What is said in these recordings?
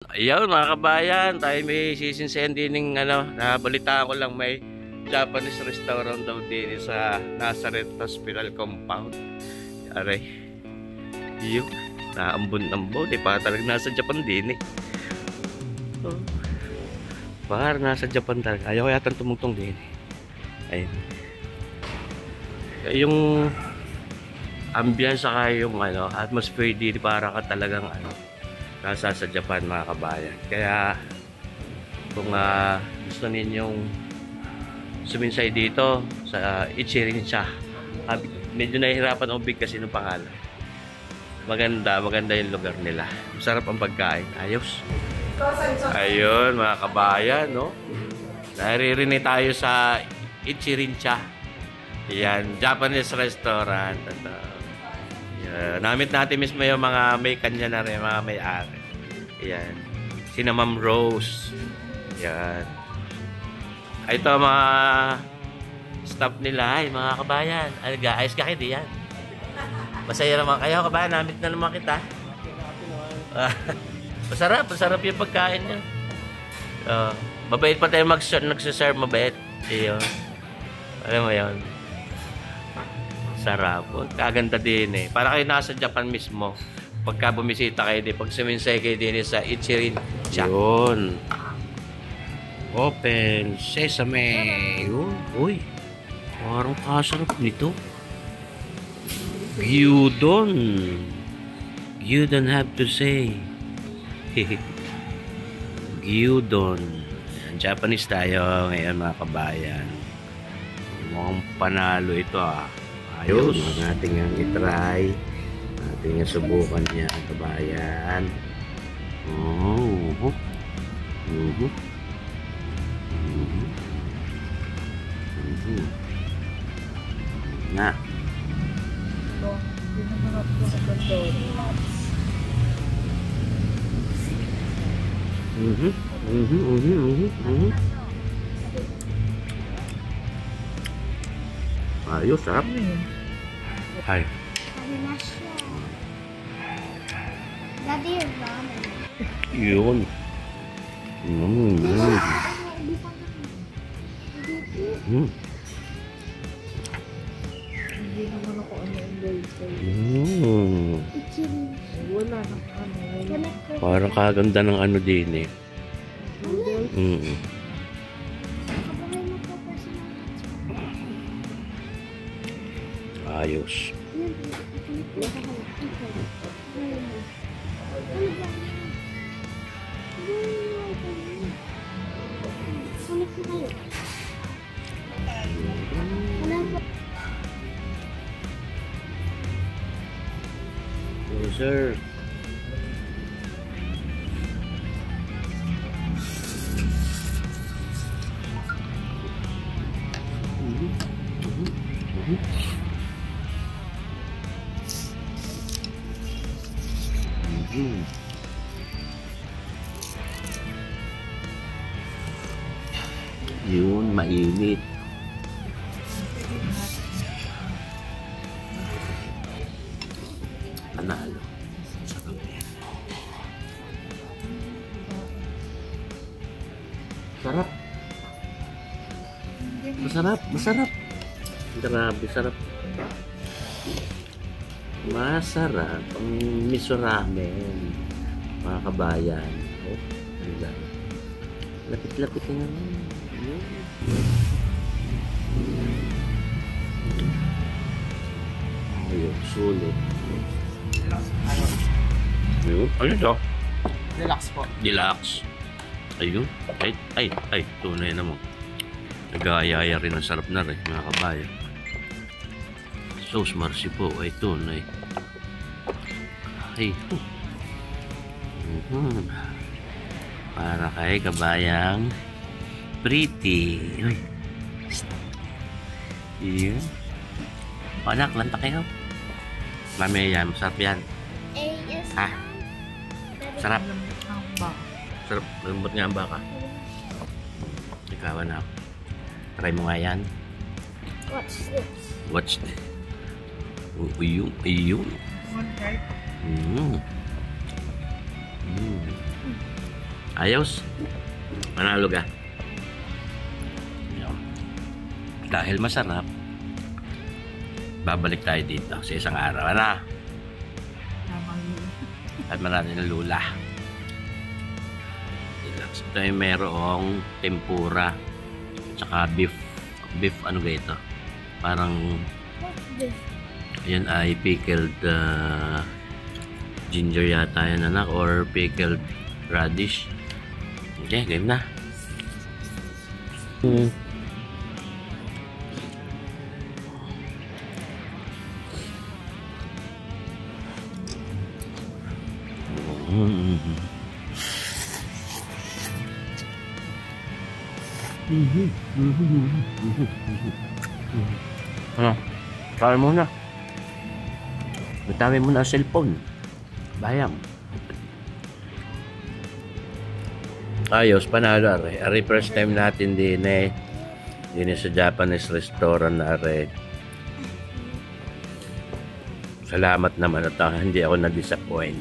Ayaw mga kabayan, tayo may sisinsayan din ng nabalitaan ko lang may Japanese restaurant daw din sa Nazareth Hospital Compound. Aray, yun, naambon-ambon, para talaga nasa Japan din oh, para nasa Japan talaga, ayaw yata tumungtong din ayun. Yung ambience saka yung atmosphere din para ka talagang nasa sa Japan mga kabayan. Kaya kung gusto ninyong suminsay dito sa Ichirincha, medyo nahihirapan ang big kasi ng pangalan. Maganda yung lugar nila. Masarap ang pagkain. Ayos. Ayun mga kabayan, no? Naririnig tayo sa Ichirincha. Yan, Japanese restaurant. Namit natin mismo yung mga may kanya na rin, mga may-ari. Yan. Sina Ma'am Rose. Yan. Ito mga staff nila, ay mga kabayan. Ayos ka kayo yan. Masaya naman kayo kabayan, namit na naman kita. Masarap yung pagkain niya. Mabait pa tayo nagsiserve, mabait. Ayun. Alam mo yun. Sarap. Kaganda din para kayo nasa Japan mismo. Pagka bumisita kayo din, pag suminsay kayo din sa Ichirincha. Yun. Open Sesame. Uy. Parang kasarap nito. Gyudon. You don't have to say. Gyudon. Japanese tayo ngayon mga kabayan. Mukhang panalo ito Ayos. Natin nga itry. Natin nga subukan niya kabayan. Na. Ayos, sarap. Hi. Daddy, ramen. Yun. Hindi naman ako enjoy wala na Parang kaganda ng din Ayos. Yes, sir. Yun, mainit. Panalo. Sarap. Masarap. Grabe, sarap. Masarap ang miso ramen. Mga kabayan. Lapit-lapit na naman. Ayun, sulit. Ayun, ano ito? Deluxe po. Deluxe. Ayun. Ay, tunay naman. Nag-aayaya rin ang sarap na rin, mga kabayan. Sauce marcy po, ay tunay. Ay, para kay kabayang pretty. Iya. Anak, lanta kayo. Mami yan, masarap yan. Ha? Sarap. Sarap, lambot nga ang baka. Ikaw na. Try mo nga yan. Watch this. Ayun. Ayos. Manalo ka. Yun. Dahil masarap, babalik tayo dito sa isang araw. Ano? At marami ng lula. Ito ay merong tempura. Tsaka beef. Beef ano ga ito? Parang yan ay pickled ginger yata yan anak or pickled radish. Okay, game na. Ano? Try mo na. Bitawin mo na ang cellphone. Bayang. Ayos, panalo are. Ari first time natin din eh. Din sa Japanese restaurant na are. Salamat naman at hindi ako na-disappoint.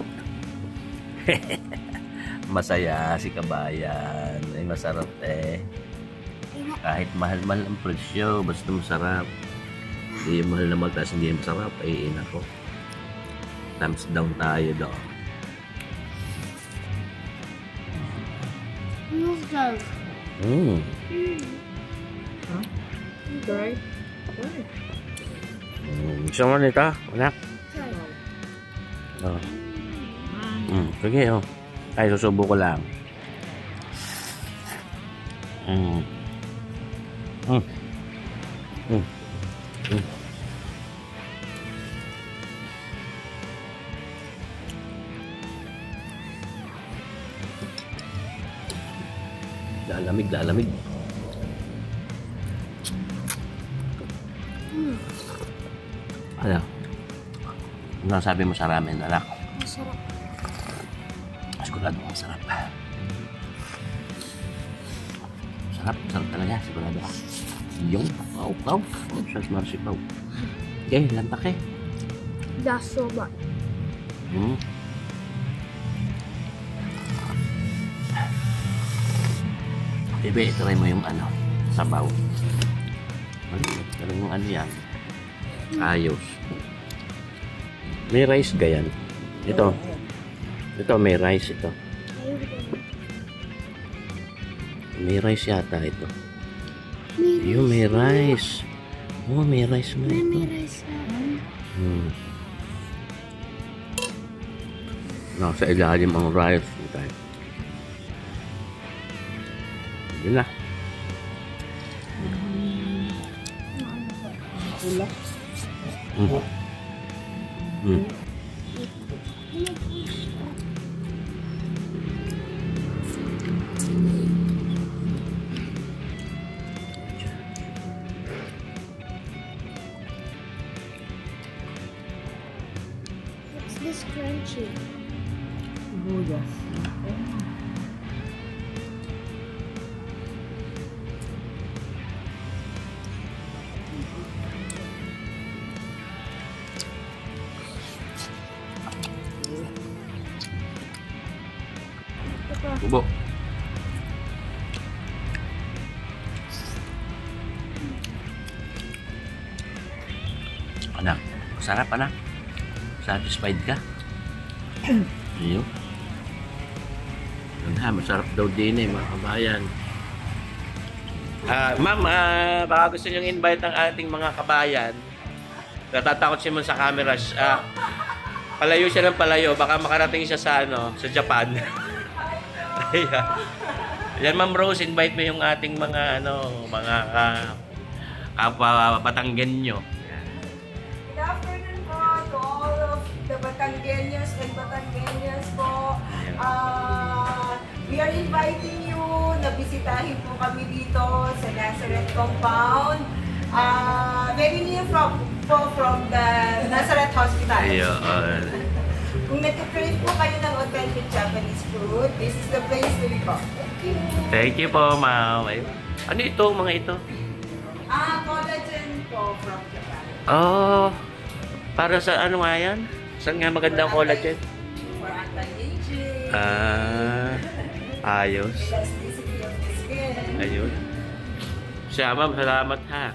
Masaya si kabayan. Ay masarap eh. Kahit mahal-mahal ang presyo, basta masarap. Hindi mahal na magtaas, hindi masarap. Ay inako. Thumbs down tayo doon. Dry? Gusto mo nito, anak? Oh. Sige, oh. Ay, susubo ko lang. Lalamig, lalamig. Ano? Ano sabi mo sa ramen, anak? Masarap. Sigurado masarap. Sarap, sarap talaga, sigurado. Yung, wow, wow. Sas marsipaw. Okay, lantak eh. Yasoba. Bebe, try mo yung ano, sabaw. Pero yung ano yan, ayos. May rice gayan. Ito. Ito, may rice ito. May rice yata ito. Yung may rice. Oh, may rice mo ito. May rice na. No, sa ilalim ang rice. Okay. Yun na. What's this crunchy? Buyas. Bubo. Anak, sarap anak. Satisfied ka? Ayun. Masarap daw din eh, mga kabayan. Ma'am, baka gusto niyong invite ang ating mga kabayan. Natatakot siya mo sa cameras. Palayo siya ng palayo. Baka makarating siya sa, ano, sa Japan. Ayan. Yan, Ma'am Rose, invite mo yung ating mga, ano, mga kapwa Batanggenyo. Good afternoon po to all of the Batanggenyos and Batanggenyas po. We are inviting you na bisitahin po kami dito sa Nazareth Compound. Very near from the Nazareth Hospital. Ayun. Kung nag-crave po kayo ng authentic Japanese food, this is the place to be. Thank you. Thank you po, ma'am. Ano ito, mga ito? Collagen po from Japan. Oh, para sa ano nga yan? Saan nga maganda ang collagen? For anti-aging. Ayos. Elasticity of the skin. Ayun. Siya, ma'am, salamat ha.